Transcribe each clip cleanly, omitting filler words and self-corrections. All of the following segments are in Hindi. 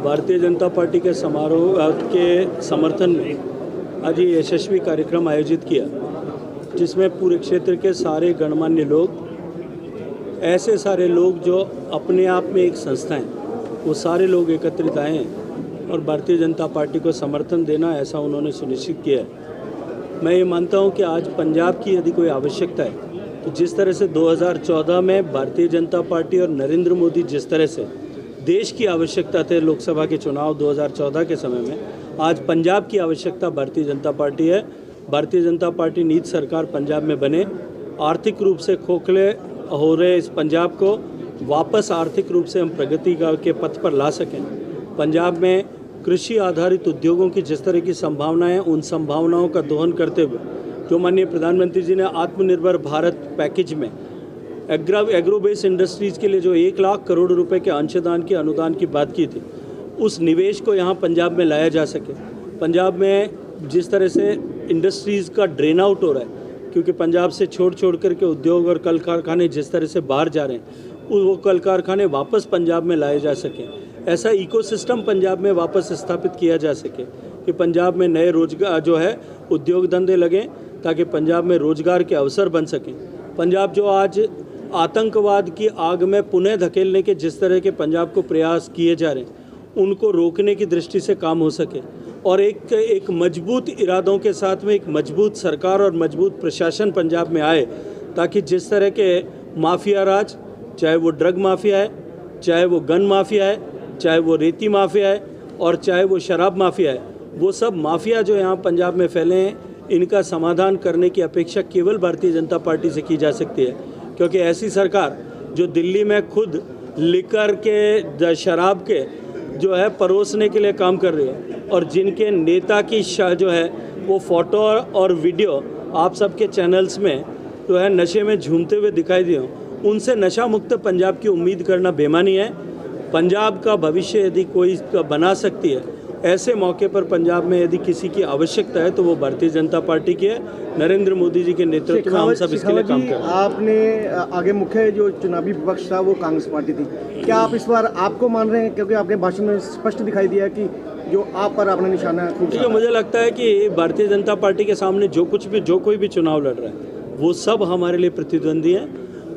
भारतीय जनता पार्टी के समारोह के समर्थन में आज ये यशस्वी कार्यक्रम आयोजित किया, जिसमें पूरे क्षेत्र के सारे गणमान्य लोग, ऐसे सारे लोग जो अपने आप में एक संस्था हैं, वो सारे लोग एकत्रित आए हैं और भारतीय जनता पार्टी को समर्थन देना ऐसा उन्होंने सुनिश्चित किया है। मैं ये मानता हूँ कि आज पंजाब की यदि कोई आवश्यकता है तो जिस तरह से 2014 में भारतीय जनता पार्टी और नरेंद्र मोदी जिस तरह से देश की आवश्यकता थे लोकसभा के चुनाव 2014 के समय में, आज पंजाब की आवश्यकता भारतीय जनता पार्टी है। भारतीय जनता पार्टी नीति सरकार पंजाब में बने, आर्थिक रूप से खोखले हो रहे इस पंजाब को वापस आर्थिक रूप से हम प्रगति के पथ पर ला सकें। पंजाब में कृषि आधारित उद्योगों की जिस तरह की संभावनाएं, उन संभावनाओं का दोहन करते हुए जो माननीय प्रधानमंत्री जी ने आत्मनिर्भर भारत पैकेज में एग्रो बेस्ड इंडस्ट्रीज़ के लिए जो 1 लाख करोड़ रुपए के अंशदान की अनुदान की बात की थी, उस निवेश को यहाँ पंजाब में लाया जा सके। पंजाब में जिस तरह से इंडस्ट्रीज़ का ड्रेन आउट हो रहा है, क्योंकि पंजाब से छोड़ करके उद्योग और कल कारखाने जिस तरह से बाहर जा रहे हैं, वो कल कारखाने वापस पंजाब में लाए जा सकें। ऐसा इकोसिस्टम पंजाब में वापस स्थापित किया जा सके कि पंजाब में नए रोजगार जो है उद्योग धंधे लगें, ताकि पंजाब में रोजगार के अवसर बन सकें। पंजाब जो आज आतंकवाद की आग में पुनः धकेलने के जिस तरह के पंजाब को प्रयास किए जा रहे हैं, उनको रोकने की दृष्टि से काम हो सके और एक मजबूत इरादों के साथ में एक मजबूत सरकार और मजबूत प्रशासन पंजाब में आए, ताकि जिस तरह के माफिया राज, चाहे वो ड्रग माफिया है, चाहे वो गन माफिया है, चाहे वो रेती माफिया है और चाहे वो शराब माफिया है, वो सब माफिया जो यहाँ पंजाब में फैले हैं, इनका समाधान करने की अपेक्षा केवल भारतीय जनता पार्टी से की जा सकती है। क्योंकि ऐसी सरकार जो दिल्ली में खुद लिकर के शराब के जो है परोसने के लिए काम कर रही है और जिनके नेता की जो है वो फोटो और वीडियो आप सबके चैनल्स में जो है नशे में झूमते हुए दिखाई दिए, उनसे नशा मुक्त पंजाब की उम्मीद करना बेमानी है। पंजाब का भविष्य यदि कोई बना सकती है, ऐसे मौके पर पंजाब में यदि किसी की आवश्यकता है तो वो भारतीय जनता पार्टी की है। नरेंद्र मोदी जी के नेतृत्व में हम सब इसके लिए काम कर रहे हैं। आपने आगे मुख्य जो चुनावी विपक्ष था वो कांग्रेस पार्टी थी, क्या आप इस बार आपको मान रहे हैं? क्योंकि आपके भाषण में स्पष्ट दिखाई दिया कि जो आप पर आपने निशाना है। मुझे लगता है कि भारतीय जनता पार्टी के सामने जो कोई भी चुनाव लड़ रहा है वो सब हमारे लिए प्रतिद्वंदी है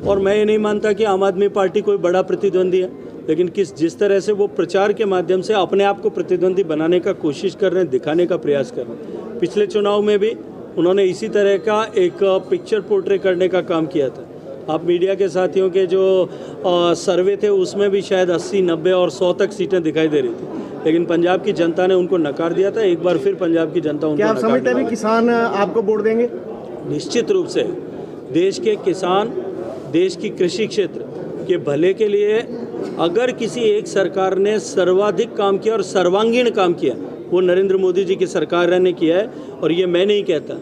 और मैं ये नहीं मानता कि आम आदमी पार्टी कोई बड़ा प्रतिद्वंदी है, लेकिन जिस तरह से वो प्रचार के माध्यम से अपने आप को प्रतिद्वंदी बनाने का कोशिश कर रहे हैं, दिखाने का प्रयास कर रहे हैं। पिछले चुनाव में भी उन्होंने इसी तरह का एक पिक्चर पोर्ट्रे करने का काम किया था। आप मीडिया के साथियों के जो सर्वे थे उसमें भी शायद 80, 90 और 100 तक सीटें दिखाई दे रही थी, लेकिन पंजाब की जनता ने उनको नकार दिया था। एक बार फिर पंजाब की जनता उनको क्या आप समझते हैं किसान आपको वोट देंगे? निश्चित रूप से देश के किसान, देश की कृषि क्षेत्र के भले के लिए अगर किसी एक सरकार ने सर्वाधिक काम किया और सर्वांगीण काम किया, वो नरेंद्र मोदी जी की सरकार ने किया है। और ये मैं नहीं कहता,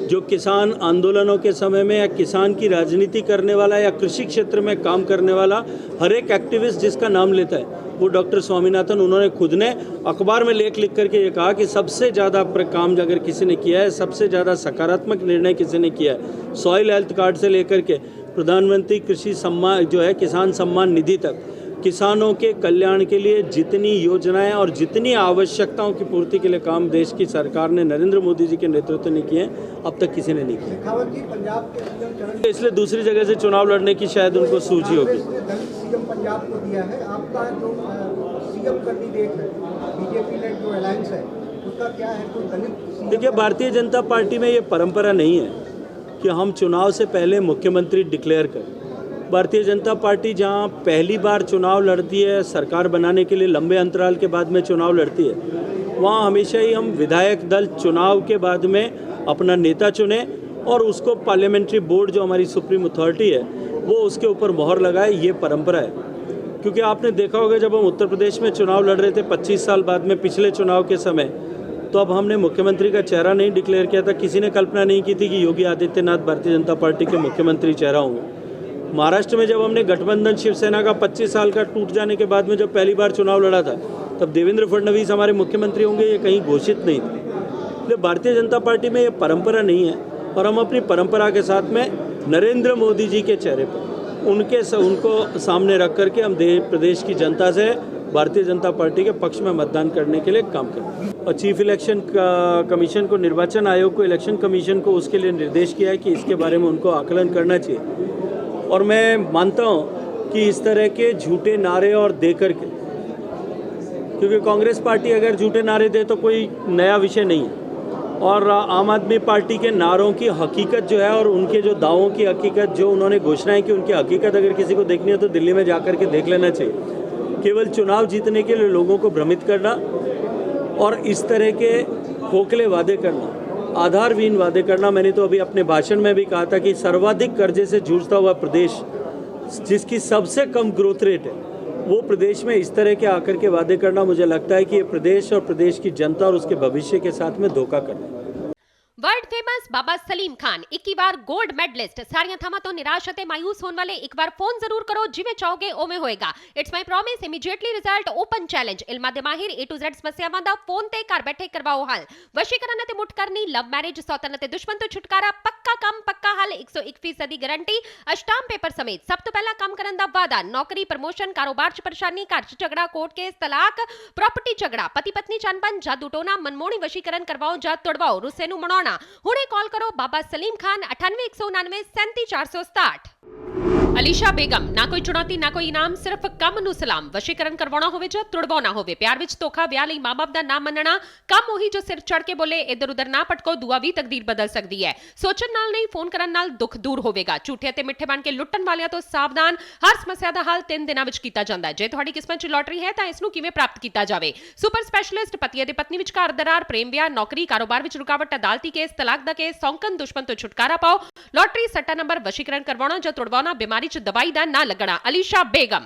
जो किसान आंदोलनों के समय में या किसान की राजनीति करने वाला या कृषि क्षेत्र में काम करने वाला हर एक एक्टिविस्ट जिसका नाम लेता है वो डॉक्टर स्वामीनाथन, उन्होंने खुद ने अखबार में लेख लिख करके ये कहा कि सबसे ज़्यादा काम अगर किसी ने किया है, सबसे ज़्यादा सकारात्मक निर्णय किसी ने किया है, सॉइल हेल्थ कार्ड से लेकर के प्रधानमंत्री कृषि सम्मान जो है किसान सम्मान निधि तक, किसानों के कल्याण के लिए जितनी योजनाएं और जितनी आवश्यकताओं की पूर्ति के लिए काम देश की सरकार ने, नरेंद्र मोदी जी के नेतृत्व ने किए हैं, अब तक किसी ने नहीं किया। इसलिए दूसरी जगह से चुनाव लड़ने की शायद उनको सूझी होगी। सीएम पंजाब को दिया है, आपका जो सीएम कैंडिडेट है बीजेपी लेड जो अलायंस है उसका क्या है? कोई दलित? देखिए, भारतीय जनता पार्टी में ये परंपरा नहीं है कि हम चुनाव से पहले मुख्यमंत्री डिक्लेयर करें। भारतीय जनता पार्टी जहां पहली बार चुनाव लड़ती है, सरकार बनाने के लिए लंबे अंतराल के बाद में चुनाव लड़ती है, वहां हमेशा ही हम विधायक दल चुनाव के बाद में अपना नेता चुने और उसको पार्लियामेंट्री बोर्ड जो हमारी सुप्रीम अथॉरिटी है वो उसके ऊपर मोहर लगाए। ये परंपरा है। क्योंकि आपने देखा होगा जब हम उत्तर प्रदेश में चुनाव लड़ रहे थे 25 साल बाद में पिछले चुनाव के समय, तो अब हमने मुख्यमंत्री का चेहरा नहीं डिक्लेयर किया था। किसी ने कल्पना नहीं की थी कि योगी आदित्यनाथ भारतीय जनता पार्टी के मुख्यमंत्री चेहरा होंगे। महाराष्ट्र में जब हमने गठबंधन शिवसेना का 25 साल का टूट जाने के बाद में जब पहली बार चुनाव लड़ा था, तब देवेंद्र फडणवीस हमारे मुख्यमंत्री होंगे ये कहीं घोषित नहीं था। इसलिए भारतीय जनता पार्टी में ये परंपरा नहीं है और हम अपनी परंपरा के साथ में नरेंद्र मोदी जी के चेहरे पर उनको सामने रख करके हम प्रदेश की जनता से भारतीय जनता पार्टी के पक्ष में मतदान करने के लिए काम करें। और चीफ इलेक्शन कमीशन को, निर्वाचन आयोग को, इलेक्शन कमीशन को उसके लिए निर्देश किया है कि इसके बारे में उनको आकलन करना चाहिए। और मैं मानता हूँ कि इस तरह के झूठे नारे और देकर के, क्योंकि कांग्रेस पार्टी अगर झूठे नारे दे तो कोई नया विषय नहीं है, और आम आदमी पार्टी के नारों की हकीकत जो है और उनके जो दावों की हकीकत, जो उन्होंने घोषणाएं की, उनकी हकीकत अगर किसी को देखनी है तो दिल्ली में जाकर के देख लेना चाहिए। केवल चुनाव जीतने के लिए लोगों को भ्रमित करना और इस तरह के खोखले वादे करना, आधारहीन वादे करना। मैंने तो अभी अपने भाषण में भी कहा था कि सर्वाधिक कर्जे से जूझता हुआ प्रदेश, जिसकी सबसे कम ग्रोथ रेट है, वो प्रदेश में इस तरह के आकर के वादे करना, मुझे लगता है कि ये प्रदेश और प्रदेश की जनता और उसके भविष्य के साथ में धोखा करना है। वर्ल्ड फेमस बाबा सलीम खान 21 ਵਾਰ 골ਡ ਮੈਡਲਿਸਟ। ਸਾਰੀਆਂ ਥਾਵਾਂ ਤੋਂ ਨਿਰਾਸ਼ ਅਤੇ ਮਾਇੂਸ ਹੋਣ ਵਾਲੇ ਇੱਕ ਵਾਰ ਫੋਨ ਜ਼ਰੂਰ ਕਰੋ, ਜਿਵੇਂ ਚਾਹੋਗੇ ਉਵੇਂ ਹੋਏਗਾ। It's my promise, immediately result, open challenge. ਇਲਮਾਂ ਦੇ ਮਾਹਿਰ A to Z ਸਮੱਸਿਆਵਾਂ ਦਾ ਫੋਨ ਤੇ ਘਰ ਬੈਠੇ ਕਰਵਾਓ ਹੱਲ। ਵਸ਼ੀਕਰਨ ਅਤੇ ਮੁੱਠ ਕਰਨੀ, ਲਵ ਮੈਰਿਜ, ਸੌਤਨ ਅਤੇ ਦੁਸ਼ਮਣ ਤੋਂ ਛੁਟਕਾਰਾ, ਪੱਕਾ ਕੰਮ ਪੱਕਾ ਹੱਲ, 101% ਦੀ ਗਾਰੰਟੀ, ਅਸ਼ਟਾਮ ਪੇਪਰ ਸਮੇਤ। ਸਭ ਤੋਂ ਪਹਿਲਾਂ ਕੰਮ ਕਰਨ ਦਾ ਵਾਅਦਾ, ਨੌਕਰੀ, ਪ੍ਰਮੋਸ਼ਨ, ਕਾਰੋਬਾਰ 'ਚ ਪਰੇਸ਼ਾਨੀ, ਘਰ 'ਚ ਝਗੜਾ, ਕੋਰਟ ਕੇਸ, ਤਲਾਕ, ਪ੍ਰਾਪਰਟੀ ਝਗੜਾ, ਪਤੀ ਪਤਨੀ 'ਚ ਅਣਬਣ, ਜਾਦੂ ਟੋਨਾ, ਮਨਮੋਹਣੀ ਵਸ਼ੀਕਰਨ ਕਰਵਾਓ ਜਾਂ ਤੁੜਵਾਓ, ਰੁੱਸੇ ਨੂੰ ਮਨਾਉਣਾ। ਹੁਣੇ ਕਾਲ करो बाबा सलीम खान 98 199 37 467। ਅਲੀਸ਼ਾ ਬੇਗਮ, ਨਾ ਕੋਈ ਚੁਣੌਤੀ ਨਾ ਕੋਈ ਇਨਾਮ, ਸਿਰਫ ਕੰਮ ਨੂੰ ਸਲਾਮ। ਵਸ਼ੀਕਰਨ ਕਰਵਾਉਣਾ ਹੋਵੇ ਜਾਂ ਤੁੜਵਾਉਣਾ ਹੋਵੇ, ਪਿਆਰ ਵਿੱਚ ਧੋਖਾ, ਵਿਆਹ ਲਈ ਮਾਂ-ਬਾਪ ਦਾ ਨਾ ਮੰਨਣਾ, ਕੰਮ ਉਹੀ ਜੋ ਸਿਰ ਚੜ ਕੇ ਬੋਲੇ, ਇੱਧਰ ਉੱਧਰ ਨਾ ਭਟਕੋ, ਦੁਆ ਵੀ ਤਕਦੀਰ ਬਦਲ ਸਕਦੀ ਹੈ। ਸੋਚਣ ਨਾਲ ਨਹੀਂ, ਫੋਨ ਕਰਨ ਨਾਲ ਦੁੱਖ ਦੂਰ ਹੋਵੇਗਾ। ਝੂਠੇ ਅਤੇ ਮਿੱਠੇ ਬਣ ਕੇ ਲੁੱਟਣ ਵਾਲਿਆਂ ਤੋਂ ਸਾਵਧਾਨ। ਹਰ ਸਮੱਸਿਆ ਦਾ ਹੱਲ 3 ਦਿਨਾਂ ਵਿੱਚ ਕੀਤਾ ਜਾਂਦਾ ਹੈ। ਜੇ ਤੁਹਾਡੀ ਕਿਸਮਤ 'ਚ ਲੋਟਰੀ ਹੈ ਤਾਂ ਇਸ ਨੂੰ ਕਿਵੇਂ ਪ੍ਰਾਪਤ ਕੀਤਾ ਜਾਵੇ? ਸੁਪਰ ਸਪੈਸ਼ਲਿਸਟ, ਪਤੀ ਅਤੇ ਪਤਨੀ ਵਿਚਕਾਰ ਦਰਾਰ, ਪ੍ਰੇਮ ਵਿਆਹ, ਨੌਕਰੀ, ਕਾਰੋਬਾਰ ਵਿੱਚ ਰੁਕਾਵਟ, ਅਦਾਲਤੀ ਕੇਸ, ਤਲਾਕ ਦਾ ਕੇਸ, ਸੌਂਕਣ, ਦੁਸ਼ਮਣ ਤੋਂ ਛੁਟਕਾਰਾ ਪਾਓ, ਲੋਟਰੀ, ਸੱਟਾ ਨੰਬਰ, ਵਸ਼ੀਕਰਨ ਕਰਵਾਉਣਾ ਜਾਂ ਤੁੜਵਾਉਣਾ, ਬਿਮਾਰੀ 'ਚ ਦਵਾਈ ਦਾ ਨਾ ਲੱਗਣਾ। ਅਲੀਸ਼ਾ ਬੇਗਮ।